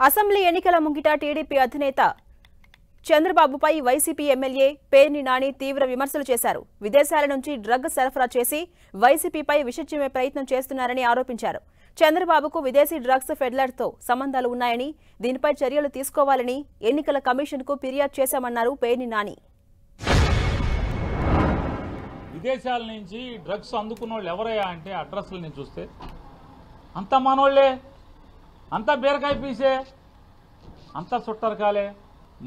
Assembly ఎన్నికల ముంగిట TDP అధినేత చంద్రబాబుపై వైసీపీ ఎమ్మెల్యే పేర్ని నాని తీవ్ర విమర్శలు చేశారు. విదేశాల నుంచి డ్రగ్ సరఫరా చేసి వైసీపీపై విషచిమ్మే ప్రయత్నం చేస్తున్నారని ఆరోపించారు. చంద్రబాబుకు విదేశీ డ్రగ్స్ ఫెడ్లర్తో సంబంధాలు ఉన్నాయని, దీనిపై చర్యలు తీసుకోవాలని ఎన్నికల కమిషన్కు ఫిర్యాదు చేశామన్నారు పేర్ని నాని. విదేశాల నుంచి డ్రగ్స్ అందుకున్న వాళ్ళు ఎవరయ్యా అంటే అడ్రస్లని చూస్తే అంతా మనోళ్లే, అంతా బీరకాయ పీసే, అంతా చుట్టరకాలే.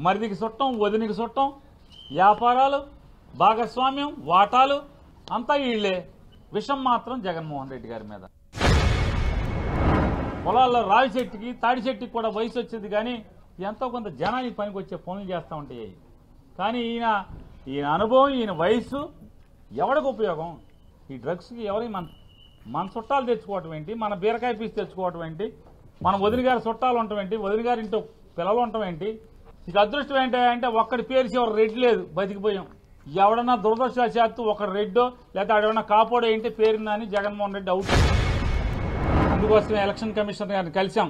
మరిదికి చుట్టం, వదినికి చుట్టం, వ్యాపారాలు, భాగస్వామ్యం, వాటాలు అంతా వీళ్లే. విషం మాత్రం జగన్మోహన్ రెడ్డి గారి మీద. పొలాల్లో రావి చెట్టుకి తాడి చెట్టుకి కూడా వయసు వచ్చేది, కానీ ఎంతో కొంత జనానికి పనికి వచ్చే పనులు చేస్తూ ఉంటాయి. కానీ ఈయన అనుభవం, ఈయన వయసు ఎవరికి ఉపయోగం? ఈ డ్రగ్స్కి ఎవరికి మన చుట్టాలు తెచ్చుకోవటం ఏంటి, మన బీరకాయ పీసు తెచ్చుకోవటం ఏంటి, మన వదిన గారి చుట్టాలు ఉండటం ఏంటి, వదిన గారి ఇంట్లో పిల్లలు ఉండటం ఏంటి? ఇది అదృష్టం ఏంటంటే ఒక్కడి పేరు ఎవరు రెడ్డి లేదు, బతికిపోయాం. ఎవడన్నా దురదృష్టవశాత్తు ఒక రెడ్డో లేదా ఆడేమన్నా కాపోడో ఏంటి పేరుందని జగన్మోహన్ రెడ్డి అవుట్. అందుకోసమే ఎలక్షన్ కమిషనర్ గారిని కలిశాం.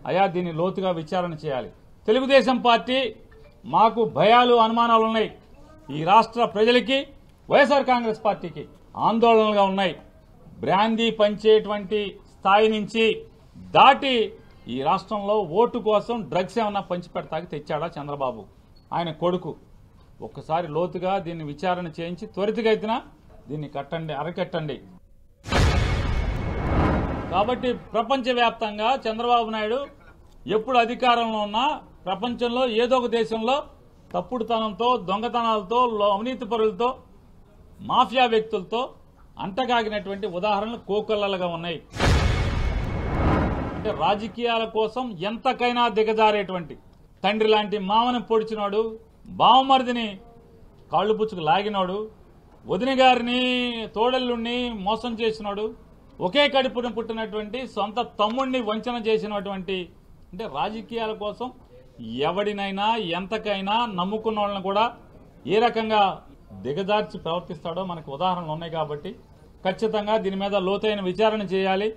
అయా, దీన్ని లోతుగా విచారణ చేయాలి. తెలుగుదేశం పార్టీ మాకు భయాలు, అనుమానాలు ఉన్నాయి. ఈ రాష్ట్ర ప్రజలకి, వైఎస్ఆర్ కాంగ్రెస్ పార్టీకి ఆందోళనలుగా ఉన్నాయి. బ్రాందీ పంచేటువంటి స్థాయి నుంచి దాటి ఈ రాష్ట్రంలో ఓటు కోసం డ్రగ్స్ ఏమన్నా పంచిపెడతాకి తెచ్చాడా చంద్రబాబు, ఆయన కొడుకు? ఒక్కసారి లోతుగా దీన్ని విచారణ చేయించి త్వరితగతిన దీన్ని అరికట్టండి. కాబట్టి ప్రపంచవ్యాప్తంగా చంద్రబాబు నాయుడు ఎప్పుడు అధికారంలో ఉన్నా ప్రపంచంలో ఏదో ఒక దేశంలో తప్పుడుతనంతో, దొంగతనాలతో, అవినీతి పరులతో, మాఫియా వ్యక్తులతో అంటగాగినటువంటి ఉదాహరణలు కోకొల్లలుగా ఉన్నాయి. అంటే రాజకీయాల కోసం ఎంతకైనా దిగజారేటువంటి తండ్రి లాంటి మామని పొడిచినాడు, బావమరిదిని కాళ్ళు పుచ్చుకు లాగినాడు, వదిన గారిని, తోడల్లుణ్ణి మోసం చేసినాడు, ఒకే కడుపున పుట్టినటువంటి సొంత తమ్ముడిని వంచన చేసినటువంటి, అంటే రాజకీయాల కోసం ఎవడినైనా ఎంతకైనా నమ్ముకున్న వాళ్ళని కూడా ఏ రకంగా దిగజార్చి ప్రవర్తిస్తాడో మనకు ఉదాహరణలు ఉన్నాయి. కాబట్టి ఖచ్చితంగా దీని మీద లోతైన విచారణ చేయాలి.